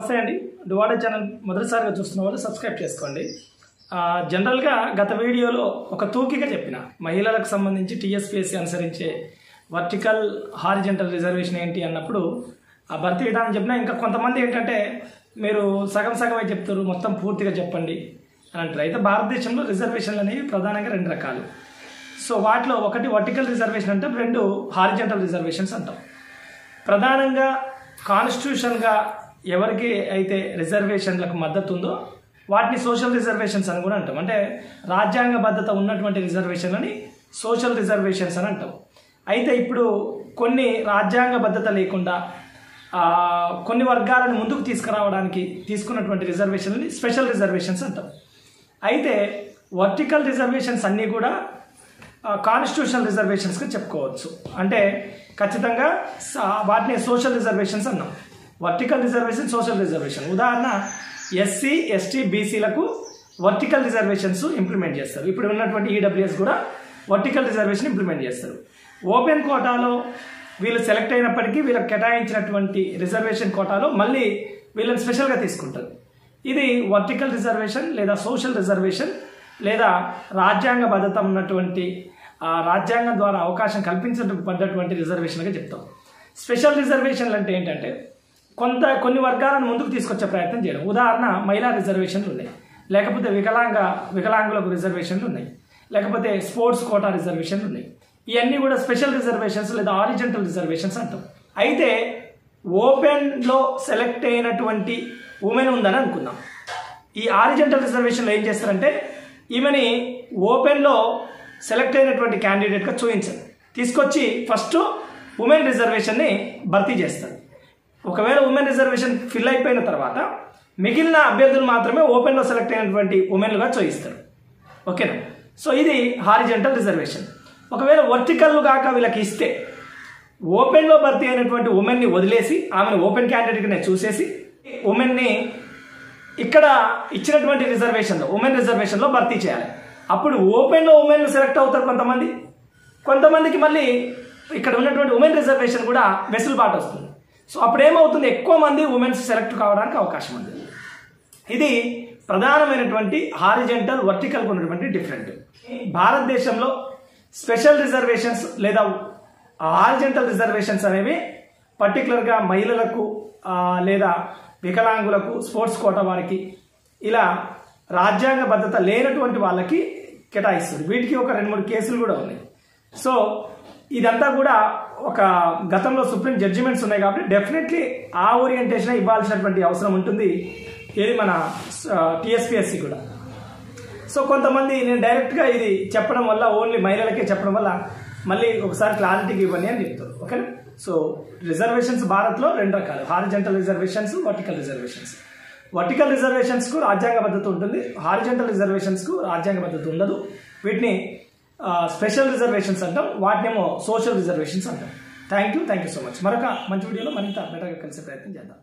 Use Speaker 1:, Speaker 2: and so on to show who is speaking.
Speaker 1: నమస్తే అండి. డువాడా ఛానల్ మొదటిసారిగా చూస్తున్న వాళ్ళు సబ్స్క్రైబ్ చేసుకోండి. జనరల్గా గత వీడియోలో ఒక తూకిగా చెప్పిన మహిళలకు సంబంధించి టీఎస్పీఎస్సీ అనుసరించే వర్టికల్ హారిజంటల్ రిజర్వేషన్ ఏంటి అన్నప్పుడు ఆ భర్తీ విధానం చెప్పినా, ఇంకా కొంతమంది ఏంటంటే మీరు సగం సగమే చెప్తారు, మొత్తం పూర్తిగా చెప్పండి అని అంటారు. అయితే భారతదేశంలో రిజర్వేషన్లు అనేవి ప్రధానంగా రెండు రకాలు. సో వాటిలో ఒకటి వర్టికల్ రిజర్వేషన్ అంటాం, రెండు హారిజంటల్ రిజర్వేషన్స్ అంటాం. ప్రధానంగా కాన్స్టిట్యూషన్గా ఎవరికి అయితే రిజర్వేషన్లకు మద్దతు ఉందో వాటిని సోషల్ రిజర్వేషన్స్ అని కూడా అంటాం. అంటే రాజ్యాంగబద్ధత ఉన్నటువంటి రిజర్వేషన్లని సోషల్ రిజర్వేషన్స్ అని అంటాం. అయితే ఇప్పుడు కొన్ని రాజ్యాంగబద్ధత లేకుండా కొన్ని వర్గాలను ముందుకు తీసుకురావడానికి తీసుకున్నటువంటి రిజర్వేషన్లని స్పెషల్ రిజర్వేషన్స్ అంటాం. అయితే వర్టికల్ రిజర్వేషన్స్ అన్నీ కూడా కాన్స్టిట్యూషనల్ రిజర్వేషన్స్గా చెప్పుకోవచ్చు. అంటే ఖచ్చితంగా వాటిని సోషల్ రిజర్వేషన్స్ అన్నాం. Vertical reservation, social reservation. ఉదాహరణ ఎస్సీ, ఎస్టీ, బీసీలకు వర్టికల్ రిజర్వేషన్స్ ఇంప్లిమెంట్ చేస్తారు. ఇప్పుడు ఉన్నటువంటి ఈడబ్ల్యూఎస్ కూడా వర్టికల్ రిజర్వేషన్ ఇంప్లిమెంట్ చేస్తారు. ఓపెన్ కోటాలో వీళ్ళు సెలెక్ట్ అయినప్పటికీ వీళ్ళకి కేటాయించినటువంటి రిజర్వేషన్ కోటాలో మళ్ళీ వీళ్ళని స్పెషల్గా తీసుకుంటారు. ఇది వర్టికల్ రిజర్వేషన్ లేదా సోషల్ రిజర్వేషన్ లేదా రాజ్యాంగబద్ధత ఉన్నటువంటి రాజ్యాంగం ద్వారా అవకాశం కల్పించబడ్డటువంటి రిజర్వేషన్గా చెప్తాం. స్పెషల్ రిజర్వేషన్లు అంటే ఏంటంటే కొన్ని వర్గాలను ముందుకు తీసుకొచ్చే ప్రయత్నం చేయడం. ఉదాహరణ మహిళా రిజర్వేషన్లు ఉన్నాయి, లేకపోతే వికలాంగులకు రిజర్వేషన్లు ఉన్నాయి, లేకపోతే స్పోర్ట్స్ కోటా రిజర్వేషన్లు ఉన్నాయి. ఇవన్నీ కూడా స్పెషల్ రిజర్వేషన్స్ లేదా హారిజంటల్ రిజర్వేషన్స్ అంటాం. అయితే ఓపెన్లో సెలెక్ట్ అయినటువంటి ఉమెన్ ఉందని అనుకుందాం. ఈ హారిజంటల్ రిజర్వేషన్లో ఏం చేస్తారంటే ఈమెని ఓపెన్లో సెలెక్ట్ అయినటువంటి క్యాండిడేట్గా చూపించారు, తీసుకొచ్చి ఫస్ట్ ఉమెన్ రిజర్వేషన్ని భర్తీ చేస్తారు. ఒకవేళ ఉమెన్ రిజర్వేషన్ ఫిల్ అయిపోయిన తర్వాత మిగిలిన అభ్యర్థులు మాత్రమే ఓపెన్లో సెలెక్ట్ అయినటువంటి ఉమెన్లుగా చూపిస్తారు. ఓకేనా? సో ఇది హారిజంటల్ రిజర్వేషన్. ఒకవేళ వర్టికల్ కాక వీళ్ళకి ఇస్తే ఓపెన్లో భర్తీ అయినటువంటి ఉమెన్ని వదిలేసి ఆమెను ఓపెన్ క్యాండిడేట్గానే చూసేసి ఉమెన్ని ఇక్కడ ఇచ్చినటువంటి రిజర్వేషన్లో ఉమెన్ రిజర్వేషన్లో భర్తీ చేయాలి. అప్పుడు ఓపెన్లో ఉమెన్ సెలెక్ట్ అవుతారు కొంతమందికి మళ్ళీ ఇక్కడ ఉన్నటువంటి ఉమెన్ రిజర్వేషన్ కూడా వెసులుబాటు వస్తుంది. సో అప్పుడు ఏమవుతుంది, ఎక్కువ మంది ఉమెన్స్ సెలెక్ట్ కావడానికి అవకాశం ఉంది. ఇది ప్రధానమైనటువంటి హారిజంటల్ వర్టికల్కి ఉన్నటువంటి డిఫరెంట్. భారతదేశంలో స్పెషల్ రిజర్వేషన్స్ లేదా హారిజంటల్ రిజర్వేషన్స్ అనేవి పర్టికులర్గా మహిళలకు లేదా వికలాంగులకు, స్పోర్ట్స్ కోటా వారికి, ఇలా రాజ్యాంగబద్ధత లేనటువంటి వాళ్ళకి కేటాయిస్తుంది. వీటికి ఒక 2-3 కేసులు కూడా ఉన్నాయి. సో ఇదంతా కూడా ఒక గతంలో సుప్రీం జడ్జిమెంట్స్ ఉన్నాయి కాబట్టి డెఫినెట్లీ ఆ ఓరియంటేషన్ ఇవ్వాల్సినటువంటి అవసరం ఉంటుంది. ఇది మన టీఎస్పీఎస్సీ కూడా. సో కొంతమంది నేను డైరెక్ట్గా ఇది చెప్పడం వల్ల ఓన్లీ మహిళలకే చెప్పడం వల్ల మళ్ళీ ఒకసారి క్లారిటీకి ఇవ్వండి అని చెప్తారు. ఓకేనా? సో రిజర్వేషన్స్ భారత్లో 2 రకాలు, horizontal reservations, vertical reservations. Vertical రిజర్వేషన్స్కు రాజ్యాంగబద్ధత ఉంటుంది, హారిజంటల్ రిజర్వేషన్స్కు రాజ్యాంగబద్ధత ఉండదు. వీటిని స్పెషల్ రిజర్వేషన్స్ అంటాం, వాటినేమో సోషల్ రిజర్వేషన్స్ అంటాం. Thank you so much. మరొక మంచి వీడియోలో మరింత బెటర్గా కలిసే ప్రయత్నం చేద్దాం.